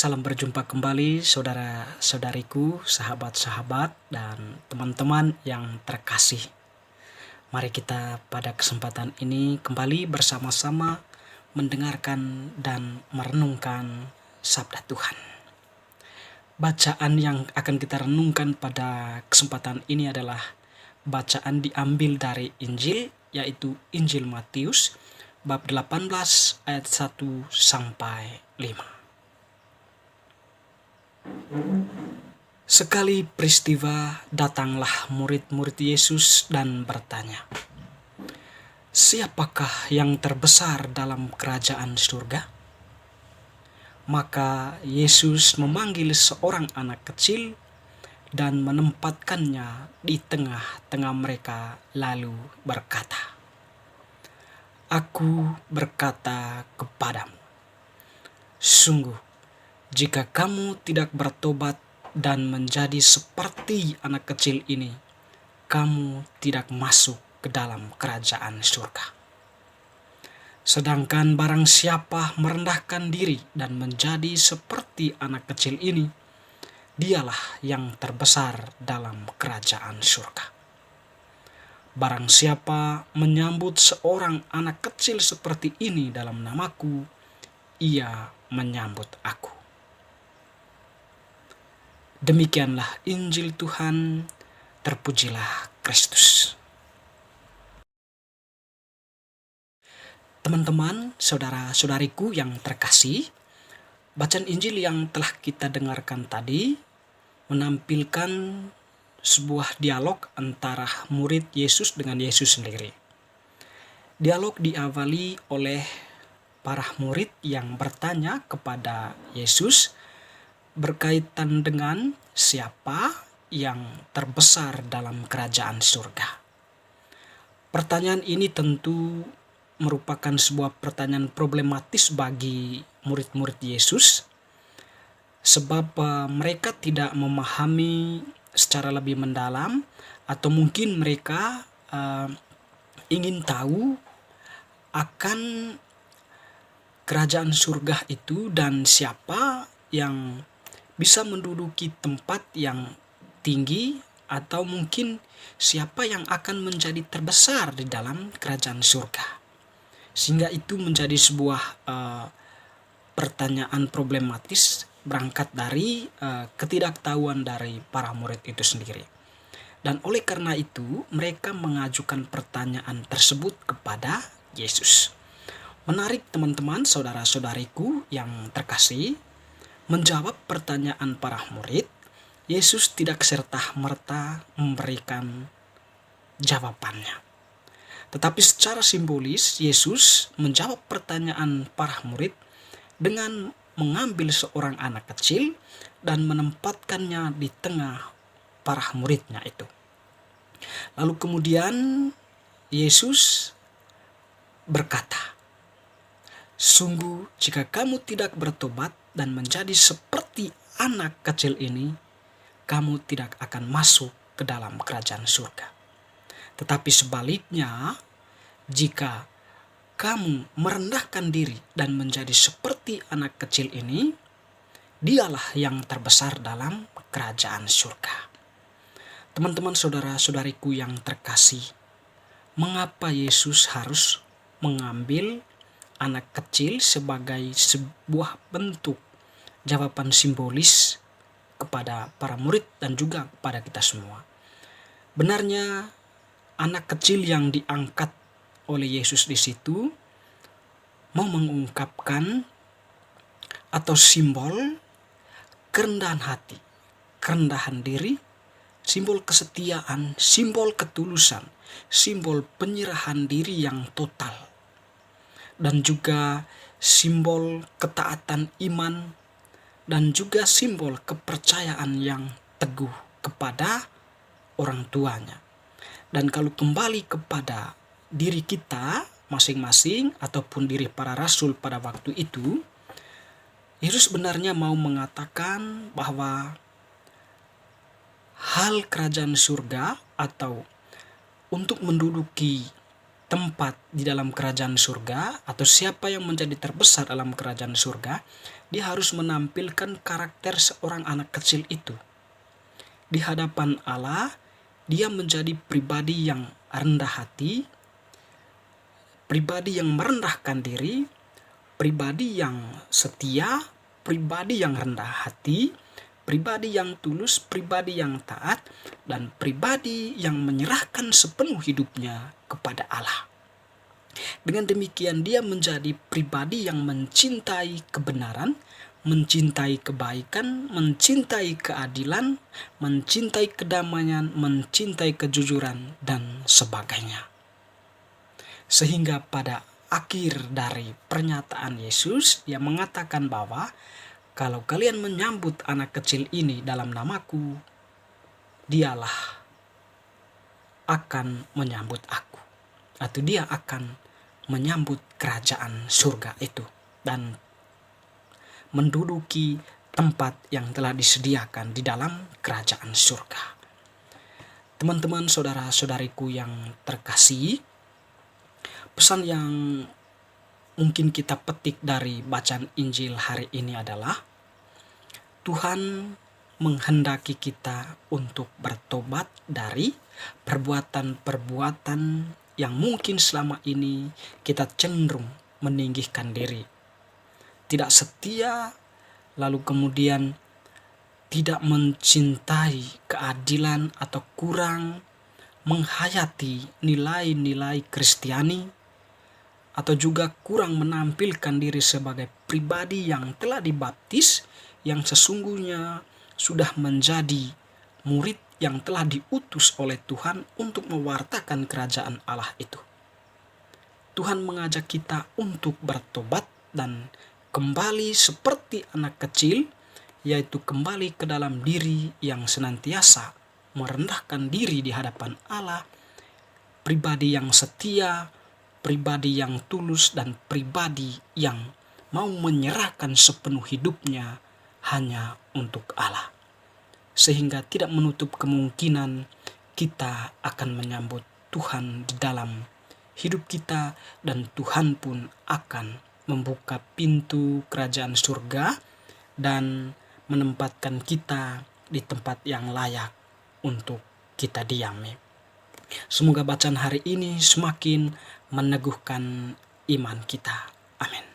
Salam berjumpa kembali saudara-saudariku, sahabat-sahabat, dan teman-teman yang terkasih. Mari kita pada kesempatan ini kembali bersama-sama mendengarkan dan merenungkan sabda Tuhan. Bacaan yang akan kita renungkan pada kesempatan ini adalah bacaan diambil dari Injil, yaitu Injil Matius, bab 18 ayat 1 sampai 5. Sekali peristiwa, datanglah murid-murid Yesus dan bertanya, "Siapakah yang terbesar dalam kerajaan surga?" Maka Yesus memanggil seorang anak kecil dan menempatkannya di tengah-tengah mereka, lalu berkata, "Aku berkata kepadamu, sungguh, jika kamu tidak bertobat dan menjadi seperti anak kecil ini, kamu tidak masuk ke dalam kerajaan surga. Sedangkan barang siapa merendahkan diri dan menjadi seperti anak kecil ini, dialah yang terbesar dalam kerajaan surga. Barang siapa menyambut seorang anak kecil seperti ini dalam namaku, ia menyambut aku." Demikianlah Injil Tuhan, terpujilah Kristus. Teman-teman, saudara-saudariku yang terkasih, bacaan Injil yang telah kita dengarkan tadi menampilkan sebuah dialog antara murid Yesus dengan Yesus sendiri. Dialog diawali oleh para murid yang bertanya kepada Yesus berkaitan dengan siapa yang terbesar dalam kerajaan surga. Pertanyaan ini tentu merupakan sebuah pertanyaan problematis bagi murid-murid Yesus, sebab mereka tidak memahami secara lebih mendalam, atau mungkin mereka ingin tahu akan kerajaan surga itu dan siapa yang bisa menduduki tempat yang tinggi, atau mungkin siapa yang akan menjadi terbesar di dalam kerajaan surga. Sehingga itu menjadi sebuah pertanyaan problematis berangkat dari ketidaktahuan dari para murid itu sendiri. Dan oleh karena itu mereka mengajukan pertanyaan tersebut kepada Yesus. Menarik teman-teman, saudara-saudariku yang terkasih, menjawab pertanyaan para murid, Yesus tidak serta-merta memberikan jawabannya. Tetapi secara simbolis, Yesus menjawab pertanyaan para murid dengan mengambil seorang anak kecil dan menempatkannya di tengah para muridnya itu. Lalu kemudian Yesus berkata, "Sungguh, jika kamu tidak bertobat dan menjadi seperti anak kecil ini, kamu tidak akan masuk ke dalam kerajaan surga. Tetapi sebaliknya, jika kamu merendahkan diri dan menjadi seperti anak kecil ini, dialah yang terbesar dalam kerajaan surga." Teman-teman, saudara-saudariku yang terkasih, mengapa Yesus harus mengambil anak kecil sebagai sebuah bentuk jawaban simbolis kepada para murid dan juga kepada kita semua? Benarnya anak kecil yang diangkat oleh Yesus di situ mau mengungkapkan atau simbol kerendahan hati, kerendahan diri, simbol kesetiaan, simbol ketulusan, simbol penyerahan diri yang total, dan juga simbol ketaatan iman, dan juga simbol kepercayaan yang teguh kepada orang tuanya. Dan kalau kembali kepada diri kita masing-masing ataupun diri para rasul pada waktu itu, Yesus sebenarnya mau mengatakan bahwa hal kerajaan surga atau untuk menduduki tempat di dalam kerajaan surga, atau siapa yang menjadi terbesar dalam kerajaan surga, dia harus menampilkan karakter seorang anak kecil itu. Di hadapan Allah, dia menjadi pribadi yang rendah hati, pribadi yang merendahkan diri, pribadi yang setia, pribadi yang rendah hati, pribadi yang tulus, pribadi yang taat, dan pribadi yang menyerahkan sepenuh hidupnya kepada Allah. Dengan demikian dia menjadi pribadi yang mencintai kebenaran, mencintai kebaikan, mencintai keadilan, mencintai kedamaian, mencintai kejujuran, dan sebagainya. Sehingga pada akhir dari pernyataan Yesus, dia mengatakan bahwa kalau kalian menyambut anak kecil ini dalam namaku, dialah akan menyambut aku. Atau dia akan menyambut kerajaan surga itu dan menduduki tempat yang telah disediakan di dalam kerajaan surga. Teman-teman, saudara-saudariku yang terkasih, pesan yang mungkin kita petik dari bacaan Injil hari ini adalah Tuhan menghendaki kita untuk bertobat dari perbuatan-perbuatan yang mungkin selama ini kita cenderung meninggikan diri, tidak setia, lalu kemudian tidak mencintai keadilan atau kurang menghayati nilai-nilai Kristiani, atau juga kurang menampilkan diri sebagai pribadi yang telah dibaptis, yang sesungguhnya sudah menjadi murid yang telah diutus oleh Tuhan untuk mewartakan kerajaan Allah itu. Tuhan mengajak kita untuk bertobat dan kembali seperti anak kecil, yaitu kembali ke dalam diri yang senantiasa merendahkan diri di hadapan Allah, pribadi yang setia, pribadi yang tulus, dan pribadi yang mau menyerahkan sepenuh hidupnya hanya untuk Allah. Sehingga tidak menutup kemungkinan kita akan menyambut Tuhan di dalam hidup kita, dan Tuhan pun akan membuka pintu kerajaan surga dan menempatkan kita di tempat yang layak untuk kita diami. Semoga bacaan hari ini semakin meneguhkan iman kita. Amin.